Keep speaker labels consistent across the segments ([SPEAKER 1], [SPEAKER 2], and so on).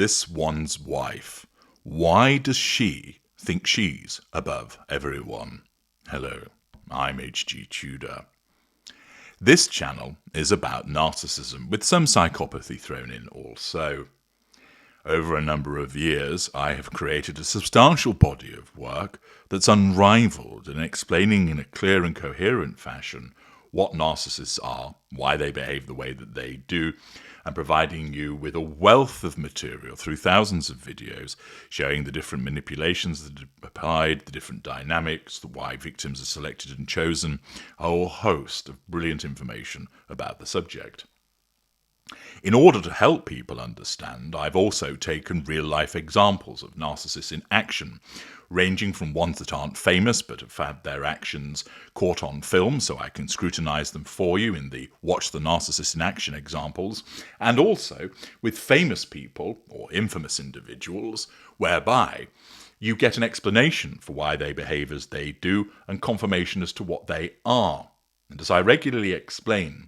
[SPEAKER 1] this one's wife. Why does she think she's above everyone? Hello, I'm H.G. Tudor. This channel is about narcissism, with some psychopathy thrown in also. Over a number of years, I have created a substantial body of work that's unrivaled in explaining in a clear and coherent fashion what narcissists are, why they behave the way that they do, and providing you with a wealth of material through thousands of videos showing the different manipulations that are applied, the different dynamics, the why victims are selected and chosen, a whole host of brilliant information about the subject. In order to help people understand, I've also taken real-life examples of narcissists in action, ranging from ones that aren't famous but have had their actions caught on film so I can scrutinise them for you in the Watch the Narcissist in Action examples, and also with famous people, or infamous individuals, whereby you get an explanation for why they behave as they do and confirmation as to what they are. And as I regularly explain,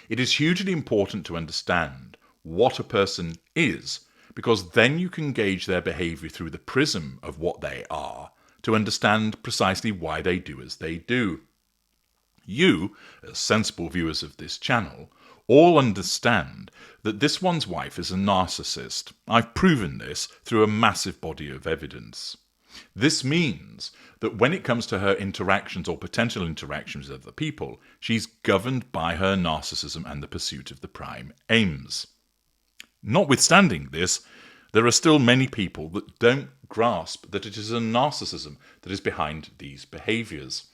[SPEAKER 1] it is hugely important to understand what a person is, because then you can gauge their behaviour through the prism of what they are to understand precisely why they do as they do. You, as sensible viewers of this channel, all understand that this one's wife is a narcissist. I've proven this through a massive body of evidence. This means that when it comes to her interactions or potential interactions with other people, she's governed by her narcissism and the pursuit of the prime aims. Notwithstanding this, there are still many people that don't grasp that it is a narcissism that is behind these behaviours.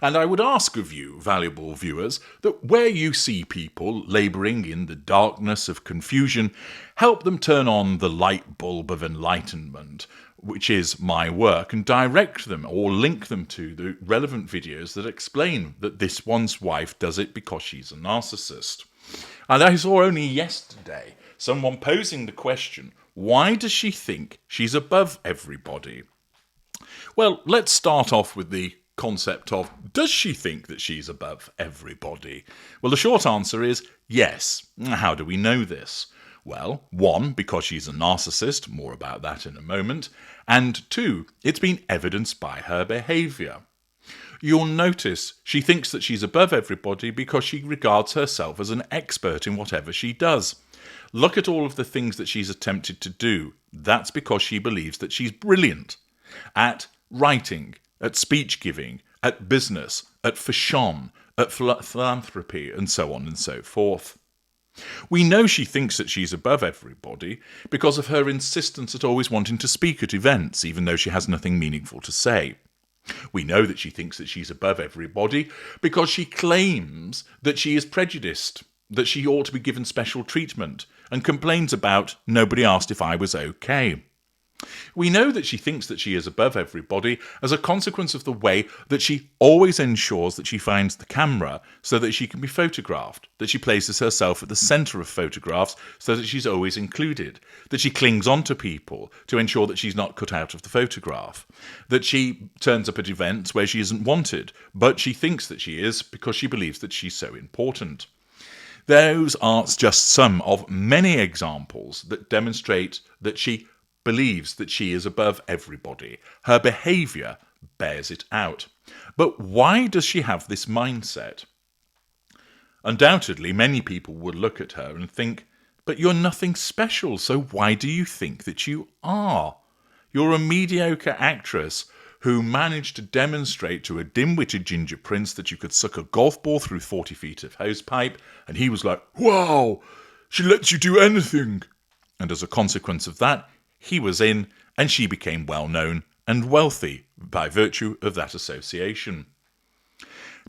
[SPEAKER 1] And I would ask of you, valuable viewers, that where you see people labouring in the darkness of confusion, help them turn on the light bulb of enlightenment, which is my work, and direct them or link them to the relevant videos that explain that this one's wife does it because she's a narcissist. And I saw only yesterday someone posing the question, why does she think she's above everybody? Well, let's start off with the concept of, does she think that she's above everybody? Well, the short answer is yes. How do we know this? Well, one, because she's a narcissist, more about that in a moment, and two, it's been evidenced by her behaviour. You'll notice she thinks that she's above everybody because she regards herself as an expert in whatever she does. Look at all of the things that she's attempted to do. That's because she believes that she's brilliant at writing, at speech giving, at business, at fashion, at philanthropy, and so on and so forth. We know she thinks that she's above everybody because of her insistence at always wanting to speak at events, even though she has nothing meaningful to say. We know that she thinks that she's above everybody because she claims that she is prejudiced, that she ought to be given special treatment, and complains about nobody asked if I was okay. We know that she thinks that she is above everybody as a consequence of the way that she always ensures that she finds the camera so that she can be photographed, that she places herself at the centre of photographs so that she's always included, that she clings on to people to ensure that she's not cut out of the photograph, that she turns up at events where she isn't wanted, but she thinks that she is because she believes that she's so important. Those are just some of many examples that demonstrate that she believes that she is above everybody. Her behaviour bears it out. But why does she have this mindset? Undoubtedly, many people would look at her and think, but you're nothing special, so why do you think that you are? You're a mediocre actress who managed to demonstrate to a dim-witted ginger prince that you could suck a golf ball through 40 feet of hosepipe, and he was like, wow, she lets you do anything. And as a consequence of that, he was in, and she became well-known and wealthy by virtue of that association.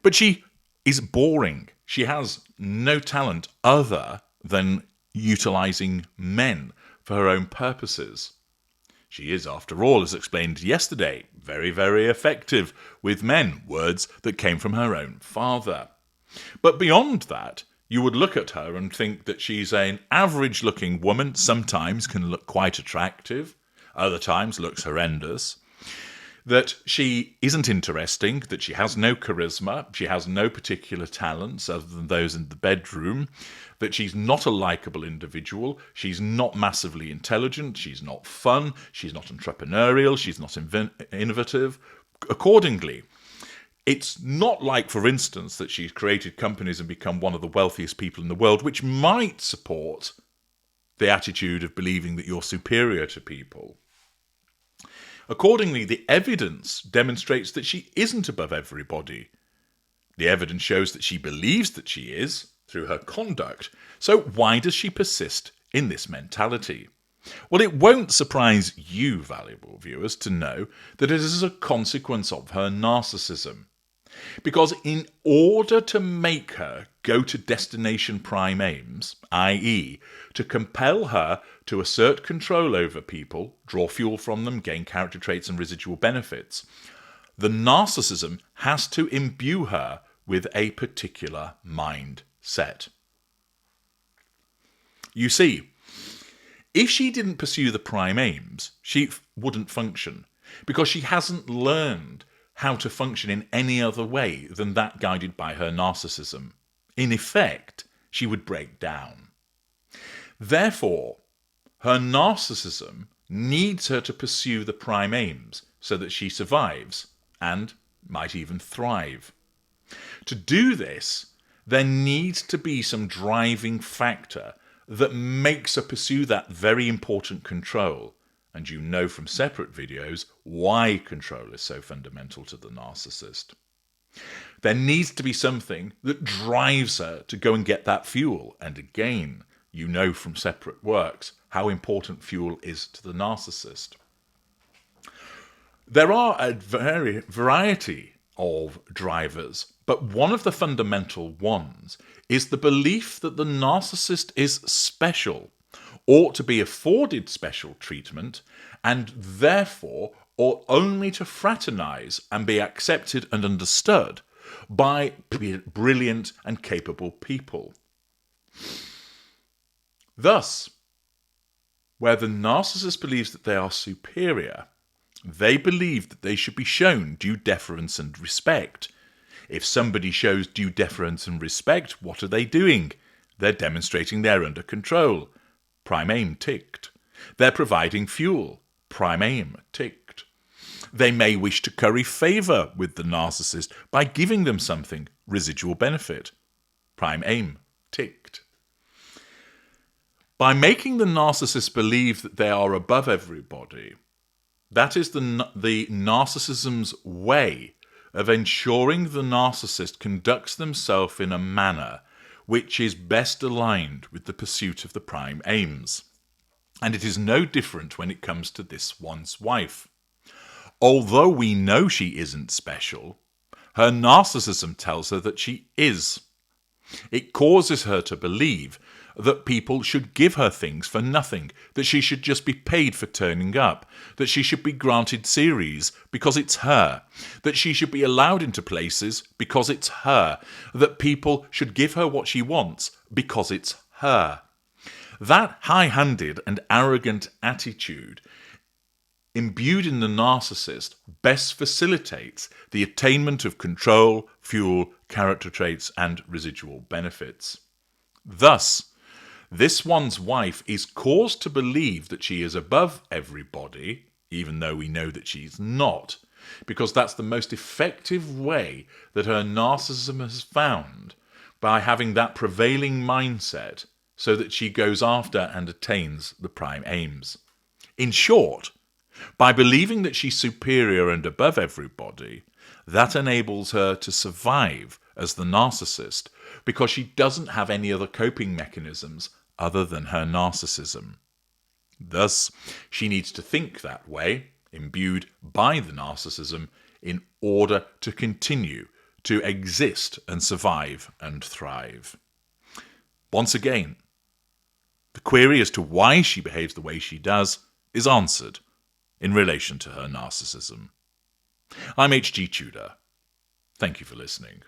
[SPEAKER 1] But she is boring. She has no talent other than utilising men for her own purposes. She is, after all, as explained yesterday, very, very effective with men, words that came from her own father. But beyond that, you would look at her and think that she's an average-looking woman, sometimes can look quite attractive, other times looks horrendous. that she isn't interesting, that she has no charisma, she has no particular talents other than those in the bedroom, that she's not a likable individual, she's not massively intelligent, she's not fun, she's not entrepreneurial, she's not innovative. Accordingly, it's not like, for instance, that she's created companies and become one of the wealthiest people in the world, which might support the attitude of believing that you're superior to people. Accordingly, the evidence demonstrates that she isn't above everybody. The evidence shows that she believes that she is through her conduct. So why does she persist in this mentality? Well, it won't surprise you, valuable viewers, to know that it is a consequence of her narcissism. Because in order to make her go to destination prime aims, i.e. to compel her to assert control over people, draw fuel from them, gain character traits and residual benefits, the narcissism has to imbue her with a particular mindset. You see, if she didn't pursue the prime aims, she wouldn't function, because she hasn't learned how to function in any other way than that guided by her narcissism. In effect, she would break down. Therefore, her narcissism needs her to pursue the prime aims so that she survives and might even thrive. To do this, there needs to be some driving factor that makes her pursue that very important control. And you know from separate videos why control is so fundamental to the narcissist. There needs to be something that drives her to go and get that fuel. And again, you know from separate works how important fuel is to the narcissist. There are a variety of drivers, but one of the fundamental ones is the belief that the narcissist is special, ought to be afforded special treatment, and therefore ought only to fraternize and be accepted and understood by brilliant and capable people. Thus, where the narcissist believes that they are superior, they believe that they should be shown due deference and respect. If somebody shows due deference and respect, what are they doing? They're demonstrating they're under control. Prime aim ticked. They're providing fuel. Prime aim ticked. They may wish to curry favour with the narcissist by giving them something, residual benefit. Prime aim ticked. By making the narcissist believe that they are above everybody, that is the narcissism's way of ensuring the narcissist conducts themselves in a manner which is best aligned with the pursuit of the prime aims. And it is no different when it comes to this one's wife. Although we know she isn't special, her narcissism tells her that she is. It causes her to believe that people should give her things for nothing, that she should just be paid for turning up, that she should be granted series because it's her, that she should be allowed into places because it's her, that people should give her what she wants because it's her. That high-handed and arrogant attitude imbued in the narcissist best facilitates the attainment of control, fuel, character traits, and residual benefits. Thus, this one's wife is caused to believe that she is above everybody, even though we know that she's not, because that's the most effective way that her narcissism has found, by having that prevailing mindset so that she goes after and attains the prime aims. In short, by believing that she's superior and above everybody, that enables her to survive as the narcissist because she doesn't have any other coping mechanisms other than her narcissism. Thus, she needs to think that way, imbued by the narcissism, in order to continue to exist and survive and thrive. Once again, the query as to why she behaves the way she does is answered in relation to her narcissism. I'm H.G. Tudor. Thank you for listening.